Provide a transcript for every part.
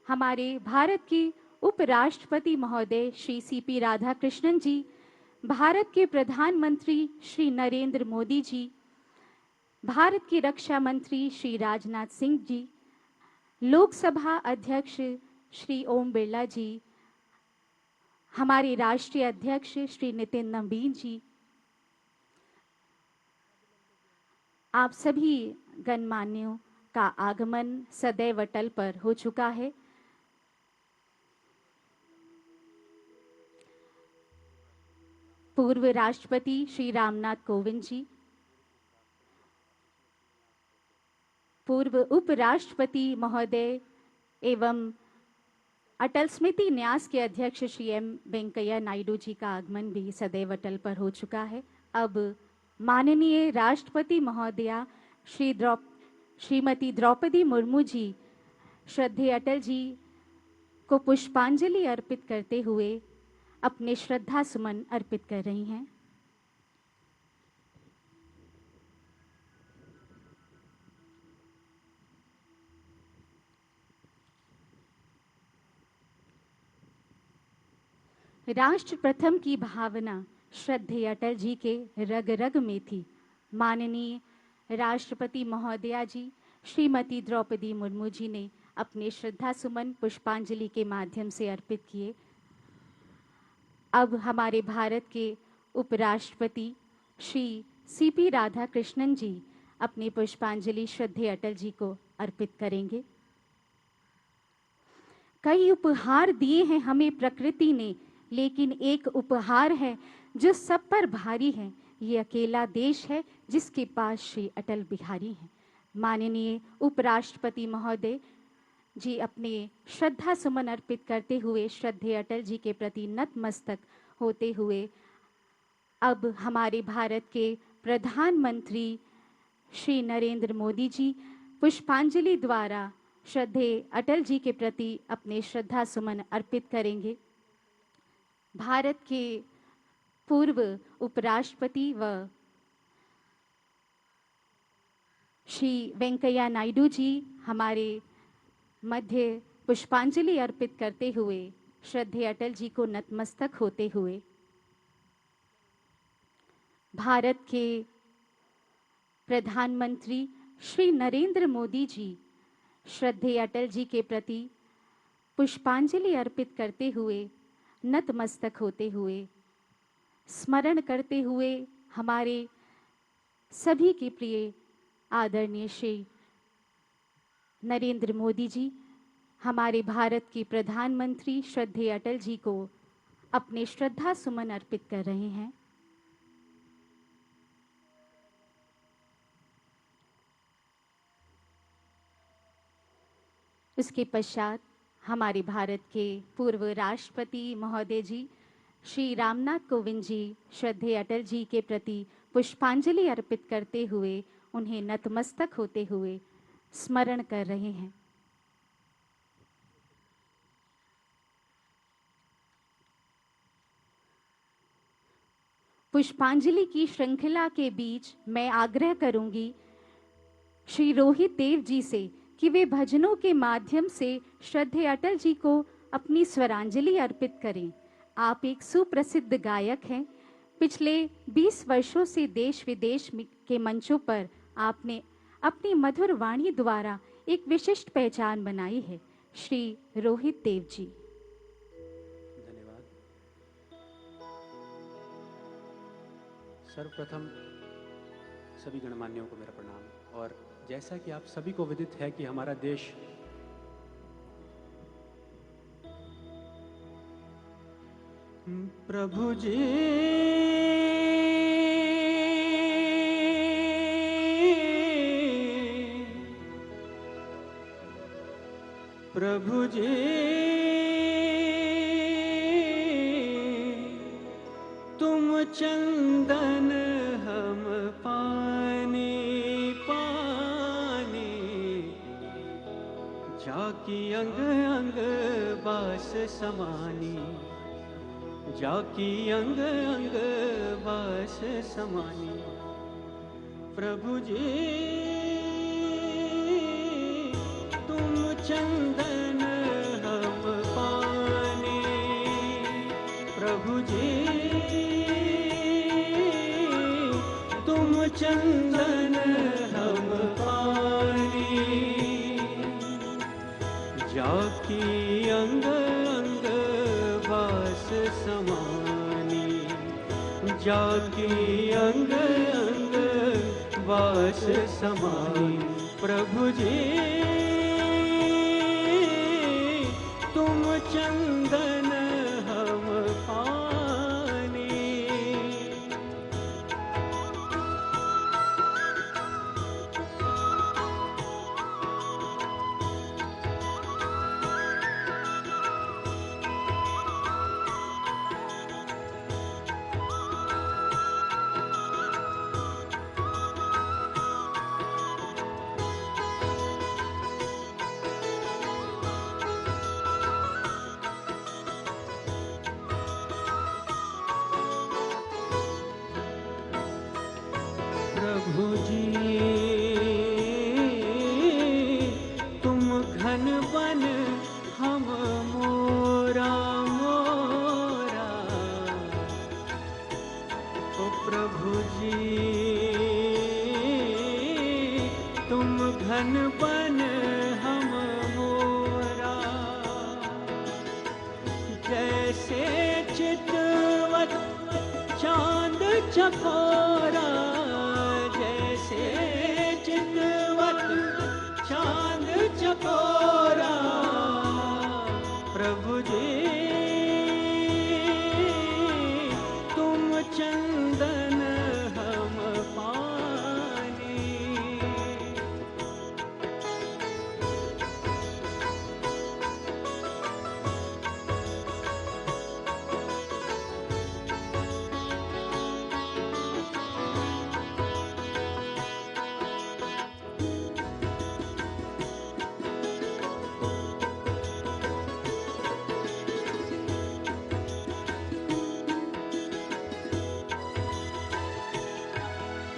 हमारे भारत की उपराष्ट्रपति महोदय श्री सीपी राधाकृष्णन जी, भारत के प्रधानमंत्री श्री नरेंद्र मोदी जी, भारत की रक्षा मंत्री श्री राजनाथ सिंह जी, लोकसभा अध्यक्ष श्री ओम बिरला जी, हमारे राष्ट्रीय अध्यक्ष श्री नितिन नवीन जी, आप सभी गणमान्यों का आगमन सदैव अटल पर हो चुका है। पूर्व राष्ट्रपति श्री रामनाथ कोविंद जी, पूर्व उपराष्ट्रपति महोदय एवं अटल स्मृति न्यास के अध्यक्ष श्री एम वेंकैया नायडू जी का आगमन भी सदैव अटल पर हो चुका है। अब माननीय राष्ट्रपति महोदया श्रीमती द्रौपदी मुर्मू जी श्रद्धेय अटल जी को पुष्पांजलि अर्पित करते हुए अपने श्रद्धा सुमन अर्पित कर रही हैं। राष्ट्र प्रथम की भावना श्रद्धेय अटल जी के रग रग में थी। माननीय राष्ट्रपति महोदया जी श्रीमती द्रौपदी मुर्मू जी ने अपने श्रद्धा सुमन पुष्पांजलि के माध्यम से अर्पित किए। अब हमारे भारत के उपराष्ट्रपति श्री सीपी राधाकृष्णन जी अपनी पुष्पांजलि श्रद्धेय अटल जी को अर्पित करेंगे। कई उपहार दिए हैं हमें प्रकृति ने, लेकिन एक उपहार है जो सब पर भारी है। ये अकेला देश है जिसके पास श्री अटल बिहारी हैं। माननीय उपराष्ट्रपति महोदय जी अपने श्रद्धा सुमन अर्पित करते हुए श्रद्धेय अटल जी के प्रति नतमस्तक होते हुए अब हमारे भारत के प्रधानमंत्री श्री नरेंद्र मोदी जी पुष्पांजलि द्वारा श्रद्धेय अटल जी के प्रति अपने श्रद्धा सुमन अर्पित करेंगे। भारत के पूर्व उपराष्ट्रपति व श्री वेंकैया नायडू जी हमारे मध्य पुष्पांजलि अर्पित करते हुए श्रद्धेय अटल जी को नतमस्तक होते हुए भारत के प्रधानमंत्री श्री नरेंद्र मोदी जी श्रद्धेय अटल जी के प्रति पुष्पांजलि अर्पित करते हुए नतमस्तक होते हुए स्मरण करते हुए हमारे सभी के प्रिय आदरणीय श्री नरेंद्र मोदी जी हमारे भारत के प्रधानमंत्री श्रद्धेय अटल जी को अपने श्रद्धा सुमन अर्पित कर रहे हैं। इसके पश्चात हमारे भारत के पूर्व राष्ट्रपति महोदय जी श्री रामनाथ कोविंद जी श्रद्धेय अटल जी के प्रति पुष्पांजलि अर्पित करते हुए उन्हें नतमस्तक होते हुए स्मरण कर रहे हैं। पुष्पांजलि की श्रृंखला के बीच मैं आग्रह करूंगी श्री रोहित देव जी से कि वे भजनों के माध्यम से श्रद्धेय अटल जी को अपनी स्वरांजलि अर्पित करें। आप एक सुप्रसिद्ध गायक हैं। पिछले 20 वर्षों से देश विदेश के मंचों पर आपने अपनी मधुर वाणी द्वारा एक विशिष्ट पहचान बनाई है। श्री रोहित देव जी। धन्यवाद। सर्वप्रथम सभी गणमान्यों को मेरा प्रणाम। और जैसा कि आप सभी को विदित है कि हमारा देश प्रभु जी प्रभु जी तुम चंदन हम पानी पानी जाकी अंग अंग बास समानी जाकी अंग अंग बास समानी प्रभु जी तुम चंदन जाकी अंग अंग वास समानी, जाकी अंग अंग वास समानी। प्रभु जी तुम चंदन हम पानी, प्रभु जी तुम घन बन हम मोरा मोरा। ओ प्रभु जी तुम घन बन हम मोरा। जैसे चितवत चांद चकोरा, जैसे चितवत चांद चकोरा। प्रभु जी तुम चंदन हम पानी,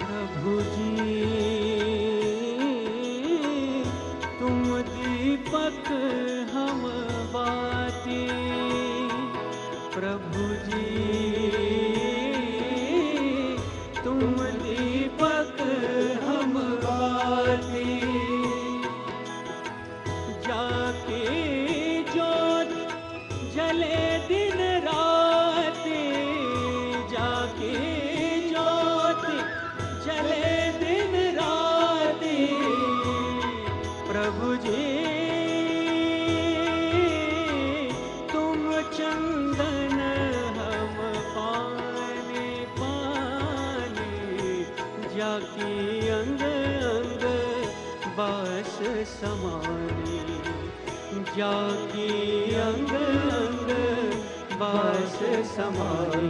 प्रभु जी तुम दीपक हम बाती। प्रभु जी तुम दीपक हम बाती। जाके ज्योत जले दिन रात, जाके ज्योत जले दिन रात। प्रभु जी तुम चंदन हम पानी पानी। जाकी अंग अंग वास समानी, जाकी अंग अंग वास समानी।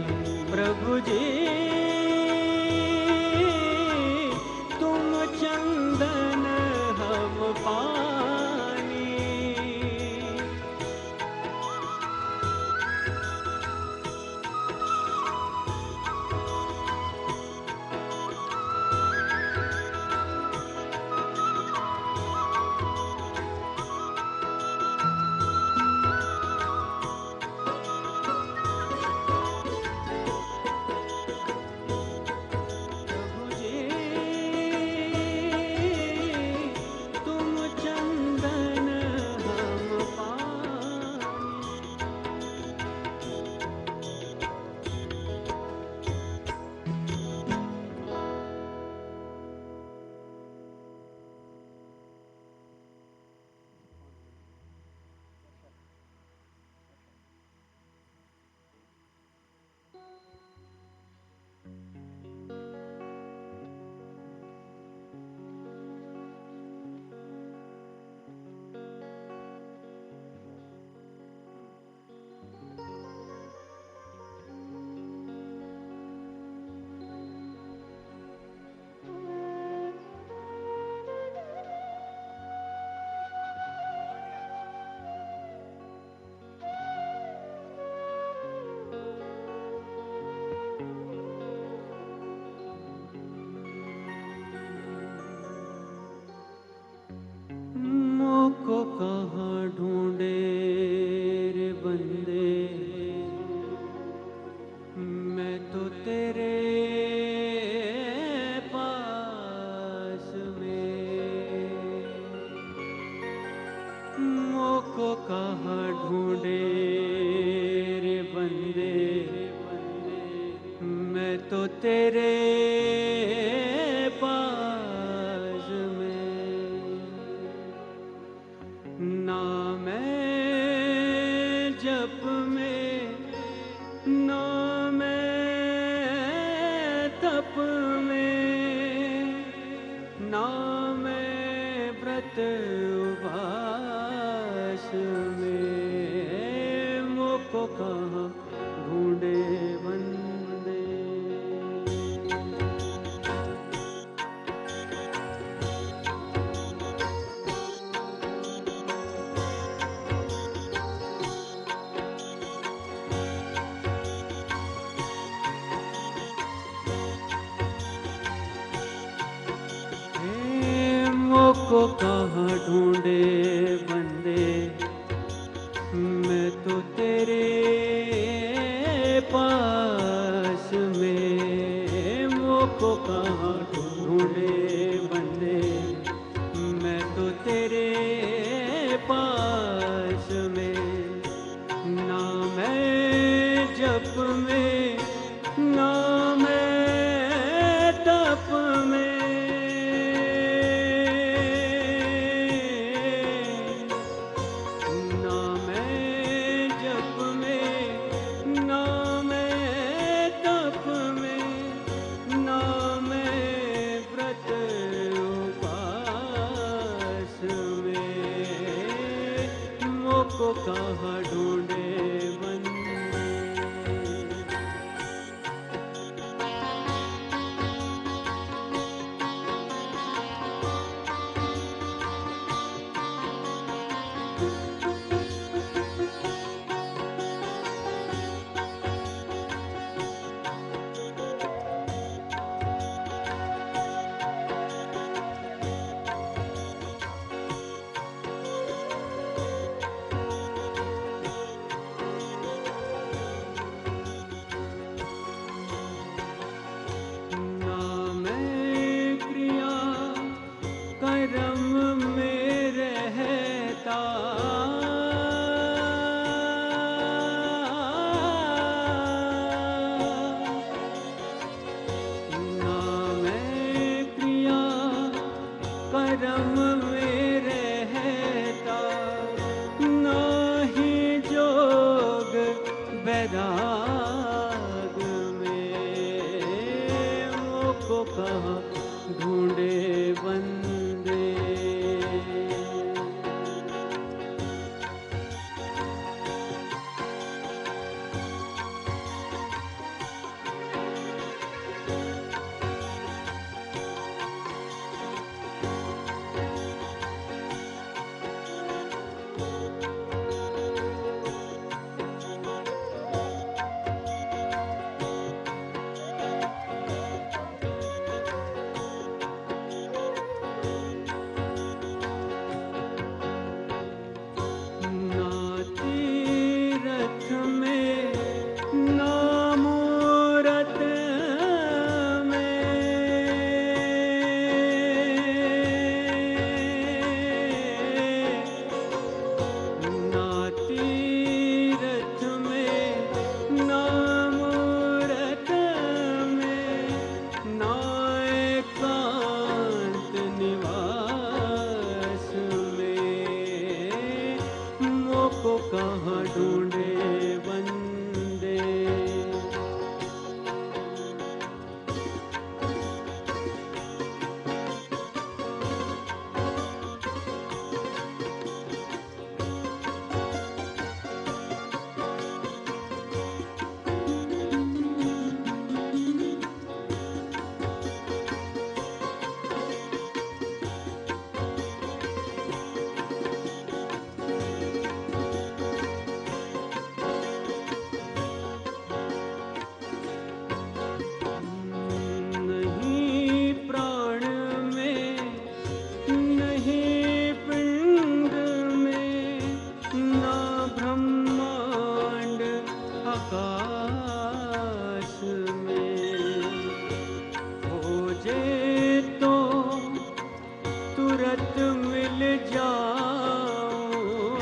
प्रभु जी तुम चंदन हम पानी, मोको कहाँ ढूंढे रे बंदे, मैं तो तेरे पास में। ना मैं जप में, ना मैं तप में, ना मैं व्रत उपवास में, मोको कहाँ ढूंढे बंदे। मोको कहाँ ढूंढे बंदे, मैं तो तेरे पास में। मोको कहाँ ढूंढे बंदे, मैं तो तेरे पास में। ना मैं जप में, ना मैं तप में, ना मैं जप में, ना मैं तप में, ना मैं व्रत उपवास में, मोको कहाँ ढूंढे बंदे। ना मैं क्रिया कर्म में रहता, ना मैं क्रिया कर्म में रहता, ना ही जोग वैराग में, मोको कहाँ ढूंढे बंदे। ना तीरथ में, ना मूरत में, ना तीरथ में, ना मूरत में, ना एकांत निवास में, मोको कहाँ ढूंढे बंदे। नहीं प्राण में, नहीं पिंड में, ना ब्रह्मांड आकाश में, खोजे तो तुरंत मिल जाऊं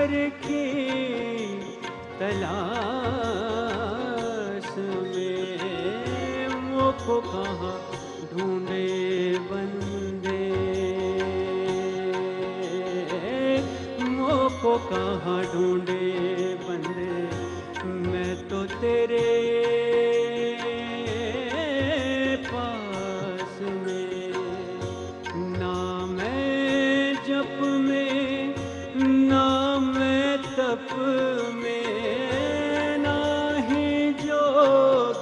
घर की तलाश में, मोको कहाँ ढूंढे बंदे, मोको कहाँ ढूंढे बंदे, मैं तो तेरे पास में। ना मैं जप में, ना मैं तप में, ना ही जोग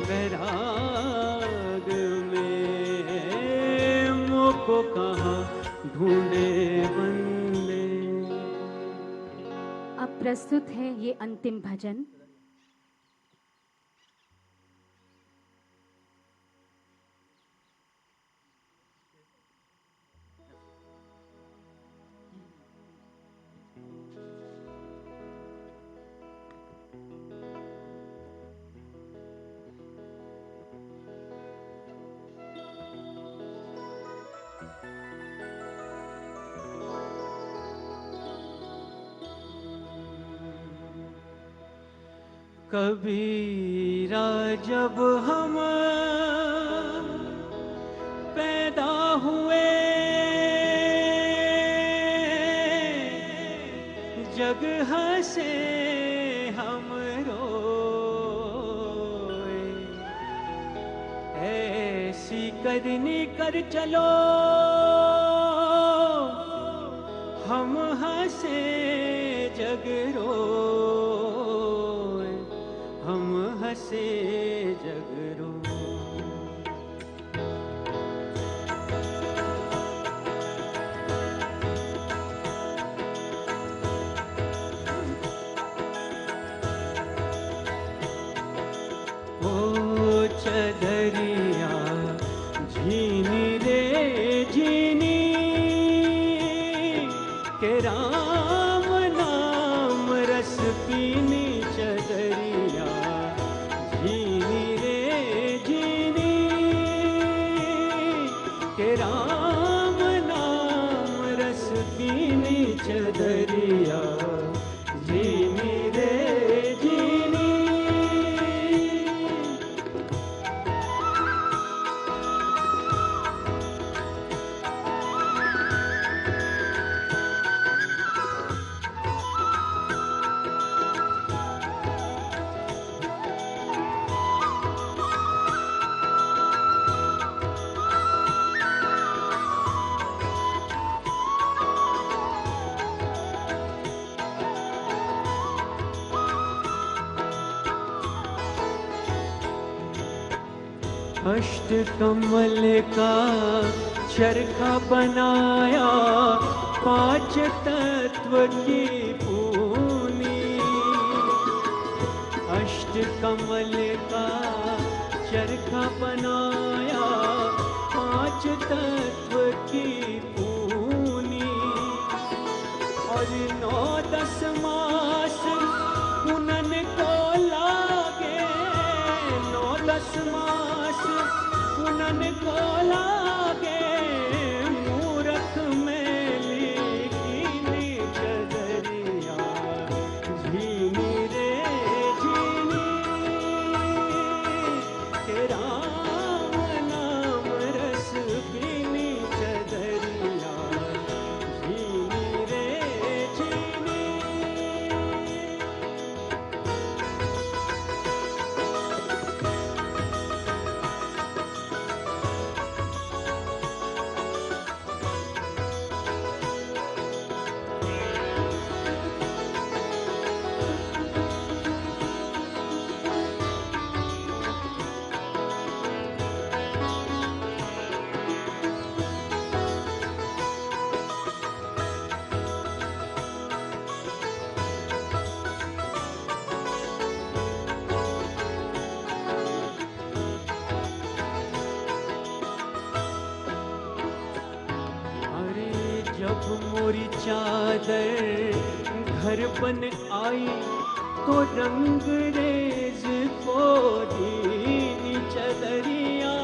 वैराग में, मोको कहाँ ढूंढे बंदे। अब प्रस्तुत है ये अंतिम भजन। कबीरा जब हम पैदा हुए, जग हंसे हम रोए, ऐसी करनी कर चलो हम हंसे जग रोए, हम हंसे जग रोए। ओ चदरिया झीनी रे झीनी, के राम नाम रस पीनी, चदरिया झीनी रे झीनी, के राम नाम रस पीनी, चदरिया झीनी रे झीनी। अष्ट कमल का चरखा बनाया, पांच तत्व की पूनी। अष्ट कमल का चरखा बनाया, पांच तत्व की पूनी। और 9-10 मास पुनन को लागे, 9-10 मास पुनन को लागे, मूरख मेली कीनी, चदरिया झीनी रे झीनी, के राम नाम रस पीनी, चदरिया झीनी रे झीनी। जब मोरी चादर घर बन आई, तो रंग रेज को दीनी, चदरिया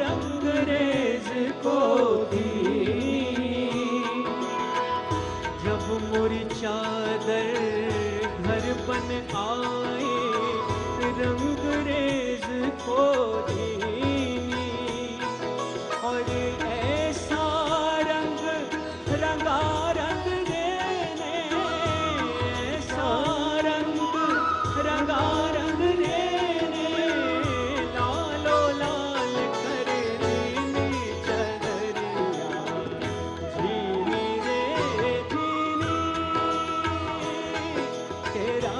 रंग रेज को दी। जब मोरी चादर घर बन आए, रंग रेज को दीनी, और ऐसा रंग रंगा रंग देने, ऐसा रंग रंगा रंग देने, लालो लाल कर दीनी चदरिया, झीनी रे झीनी, तेरा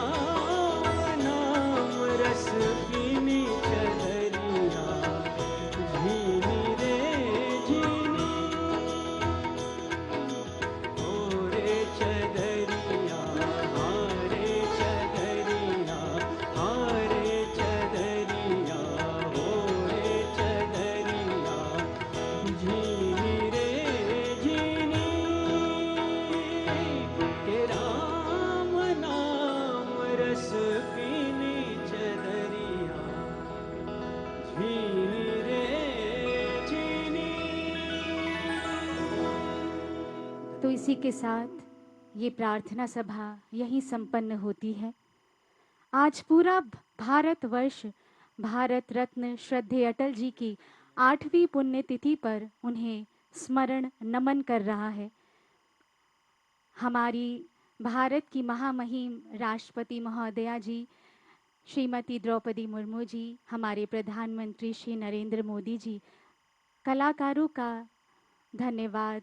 नाम रस पीनी चदरिया, झीनी रे झीनी, ओ रे चदरिया, हारे चदरिया, हारे चदरिया, हो रे चदरिया, झीनी रे झीनी, के राम नाम रस पीनी चदरिया, झीनी रे झीनी। तो इसी के साथ ये प्रार्थना सभा यहीं संपन्न होती है। आज पूरा भारतवर्ष भारत रत्न श्रद्धेय अटल जी की 8वीं पुण्यतिथि पर उन्हें स्मरण नमन कर रहा है। हमारी भारत की महामहिम राष्ट्रपति महोदया जी श्रीमती द्रौपदी मुर्मू जी, हमारे प्रधानमंत्री श्री नरेंद्र मोदी जी, कलाकारों का धन्यवाद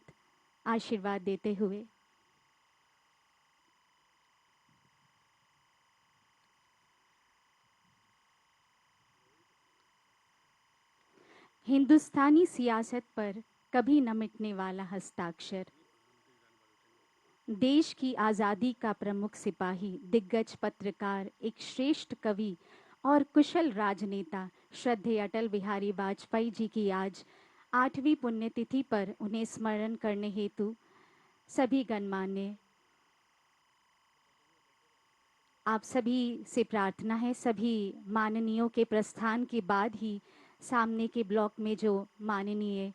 आशीर्वाद देते हुए हिंदुस्तानी सियासत पर कभी न मिटने वाला हस्ताक्षर, देश की आज़ादी का प्रमुख सिपाही, दिग्गज पत्रकार, एक श्रेष्ठ कवि और कुशल राजनेता श्रद्धेय अटल बिहारी वाजपेयी जी की आज 8वीं पुण्यतिथि पर उन्हें स्मरण करने हेतु सभी गणमान्य, आप सभी से प्रार्थना है, सभी माननीयों के प्रस्थान के बाद ही सामने के ब्लॉक में जो माननीय